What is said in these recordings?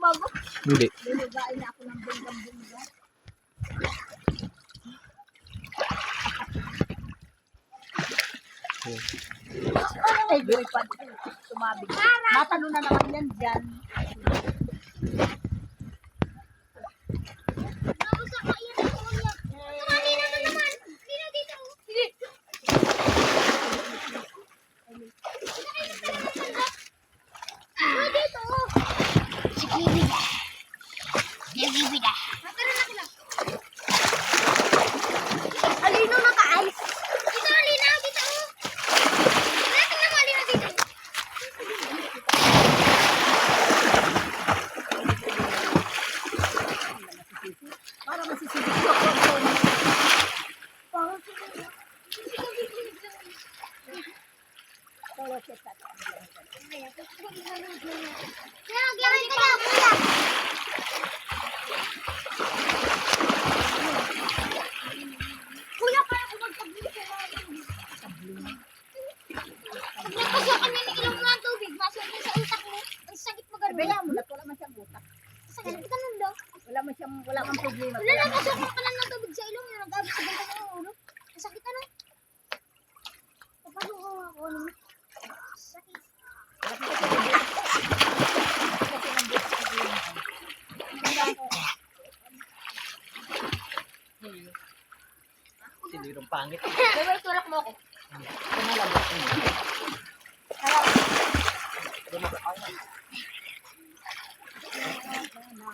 bago. Hindi. Lulugain na ako ng bunggang-bungga. Ay, very fun. Tumabig. Matalo na naman yan dyan. Alino naka-ice. Dito, alinaw, dito. Natin na malinaw dito. Para masisibig ko. Lagyan ka lang, kuya. Kuya, kaya ko magpabili ka lang. Nagpasya kami ng ilong ng tubig. Masya ka sa utak mo. Ang sakit mo ganun. Bela mo na, wala man siyang butak. Sakit ka nun daw. Wala man problema. Wala na, pasok mo ka lang ng tubig sa ilong. Nag-abot sa banta ng ulo. Ang sakit ka na. Papasok ko ako. Sakit. Silirong pangit. Bebe, tulak mo ako.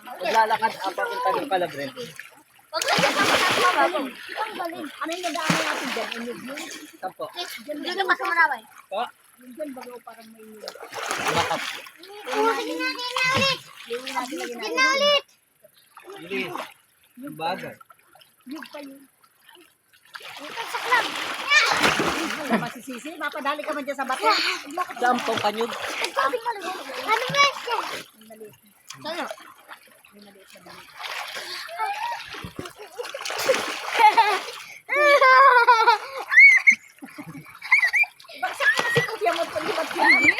Maglalakad ang papunta ng Calabren. Huwag na siya sa mga Ang galing. Ano yung nadaanan natin dyan? Inyog yun? Tampo. Doon yung kasama namin. Po. Yung dyan bago parang may inyog. Makap. Sige na ulit. Yung natin lagi Sige na ulit. Bilis. Yung bagay. Inyog pa yun. Pagsak lang. Wala masisisi. Mapadali ka man dyan sa bato. Dampong kanyog. Ano ba siya? Ang maliit. Sano? Ang maliit na maliit. Bagsak ka na si Kuya mo pag libat hindi.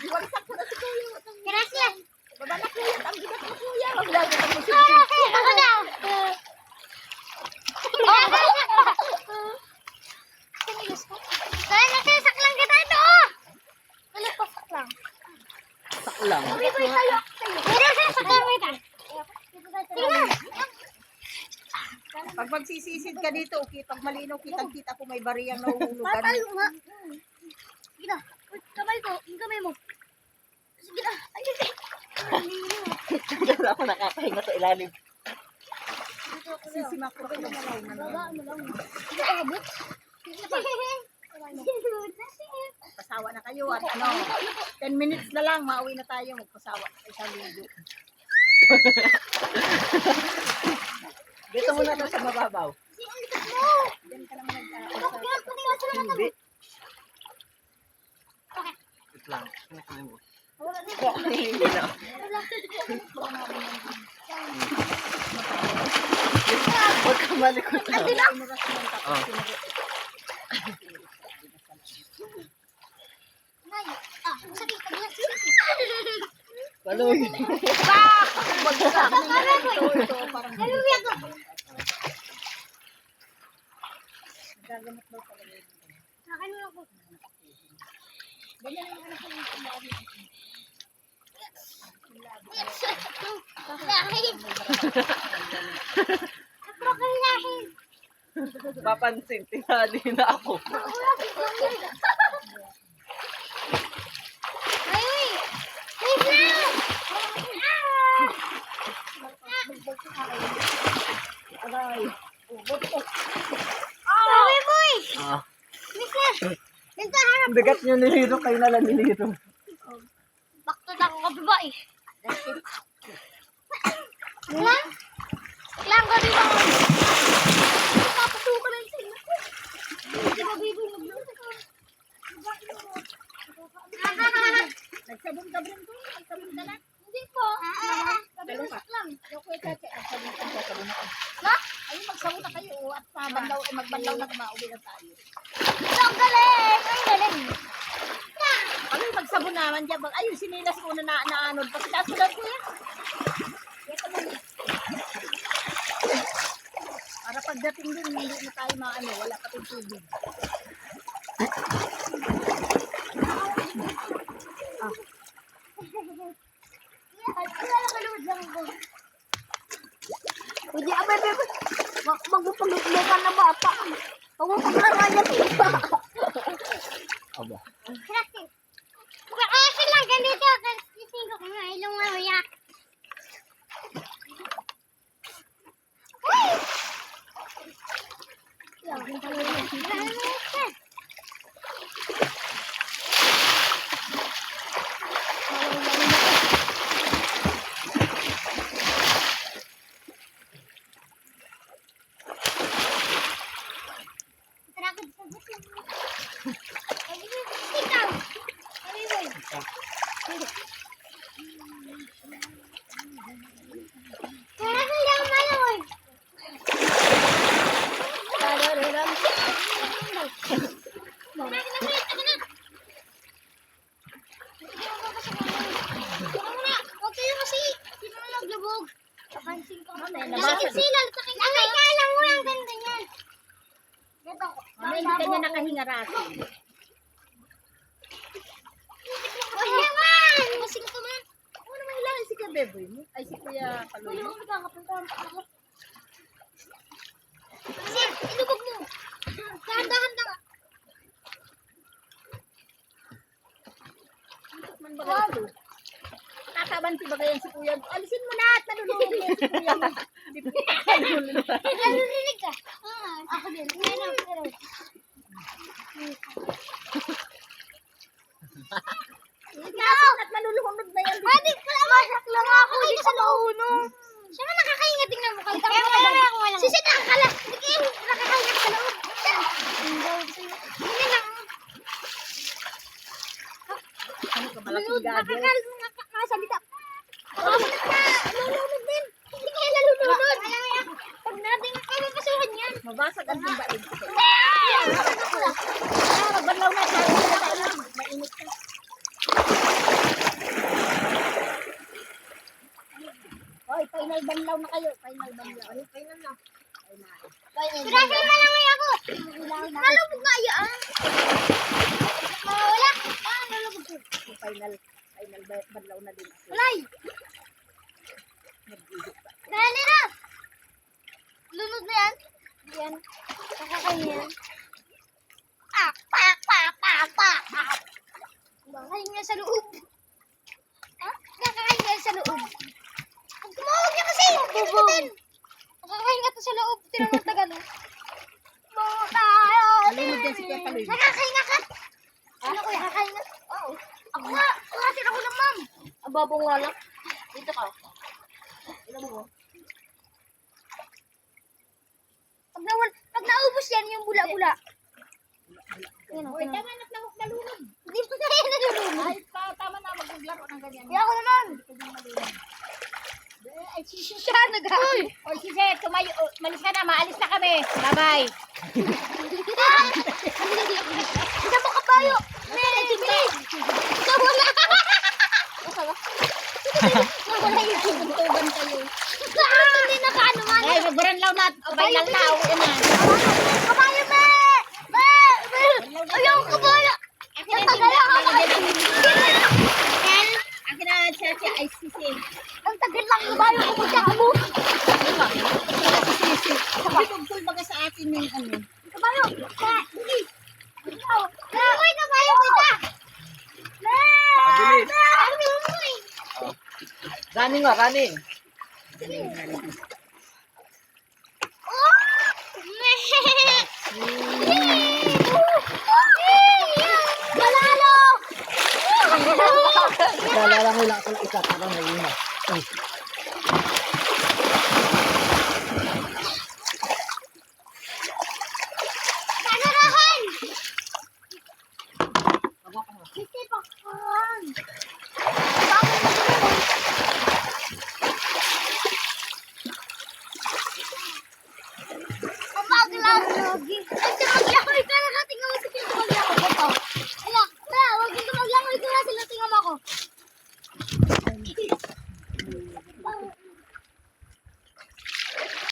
Bagsak ko na si Kuya mo. Gracias. Baba na Kuya. Ang bigat mo Kuya. Maglagot ang musik. Ako na. Kaya nagsasak lang kita ito. Ano pasak lang? Saklang. Bibay tayo. Pero sasak lang kita. Tingnan. Pag magsisisid ka dito, okay, pag malinaw, kitang-kita ko may bariyang nahuhulugan. Tatayo nga. Sige na. Kamay ko. Yung kamay mo. Sige na. Wala ako nakakahinga sa ilalim. Sisimak ko na malaw na Baba, ano lang. Hindi ka habot. Pasawa na kayo at ano, 10 minutes na lang, mauwi na tayo, magpasawa. Isang linggo. Dito muna daw sa mababaw. Diyan ka naman nag-aasa. Hindi. Wait lang. Kinakain mo. Hindi na. Huwag ka malikot na. Inuras mo yung tapos Oh. sinagot. Sakit ka niya. Paloy. Ito, parang Haluwi ako. gagamot daw talaga yun. Akin mo ako. Ganyan ang anak ko yung labi. Lahin. Kapro lahin. Papansin, tinali na ako. Ay! Wait lang! Aray. Sabi mo eh! Ah. Miss na! Dito harap! Bigat nyo niliro, kayo na lang niliro. Bakto na ako kababa eh. Lang? Lang ka di ba? Papasukan na yung sa'yo. Di ba baby? Nagsabon ka rin ko? Nagsabon ka na? Hindi po. Dalawa. Kabilusak lang. Yung kuya Chacha, nagsabon ka, nagsabon ako. Ha? Ayun, magsabon na kayo. At magbanlaw na mauwi na tayo. Ito ang galing! Ang galing! Kami magsabon naman dyan. Ayun, sinilas ko na naanod. Pagkasulan ko yan. Para pagdating din, hindi na tayo maano. Wala pa tayong tubig. Hindi, abay, magpapaglukan na bata. Magpapaglukan na tiba. Aba. Kasi lang ganito. Kasi ko nga ilong mamaya. Uy! Ikaw! Ay, boy. Kaya ka lang malawag. Huwag kayo kasi naglubog. Kapansin ko. Sakit sila. Angay ka lang mo yung ganda niyan. Ano, hindi ka niya nakahinga rato. Huwag naman! Masing ko man. Ano naman ilangan si Kabeboy mo? Ay, si Kuya Kaloy mo? Kasi, ilubog mo. Dahan-dahan ka. Man ba kayo? Kakabanti ba kayan si Kuya? Alisin mo na at nalulunod mo si Kuya. Narinig ka? Ako din. Ikaw! At nalulunod na yan. Adik ko masak lang ako dito sa launo. Siya na nakakahinga, tingnan mo. Si Sid, akala. Hindi nakakahinga sa loob. Hindi lang. Ano ka malaking gagel? Nakasalita. Nalulunod din. Hindi kaya nalulunod. Pag natin makapapasuhan yan. Mabasag ang simbain. Magbanlaw na tayo. Mainit ka. Hoy, final banlaw na kayo. Final banlaw. Ano, final na. Pirasa na lang ay ako. Nalubog nga yan. Wala. Nalubog ko. Final banlaw na din. Walay. Dali na. Lunod na yan. Yan. Nakakain yan. Pak. Nakakain sa loob. Ha? Nakakain sa loob. Pag tumawag niya kasi, kinukutin. Nakakain to sa loob. Tinanong tagal. Mga tayo. Nalunod yan si Kuya Kaloy. Nakakain ka? Ano ko yung nakakain ka? Oo. Ako nga. Kuhatin ako ng ma'am. Ababong nga lang. Dito ka. Ilan mo? Pag naubos yan, yung bula-bula. Yan o. Hoy, tama na nalunod. Hindi pa na yan nalulunod. Ay, tama na maglaro ng ganyan. Kaya ako naman. Ay, sisi. Siya nag-aaway. Oy, sisi, tumayo. Malis ka na, maalis na kami. Bye-bye. Isa mo kabayo. Nawala. Nawala yung Tuntugan kayo. hindi na paano man. Ay, magbaranlaw na. Final na. Uwi na. Kabayo, be! Ayaw, kabayo. Akin na din. Akin na siya ay sisi. Ang tagal lang kabayo ko magkakamo. Sisi. Tugtog baga sa atin yung ano. Kabayo. Hindi. Ikaw. Uy, kabayo kita. Running nga, running. Malalo! Lalala ko lang ako ng isa, parang naiingat.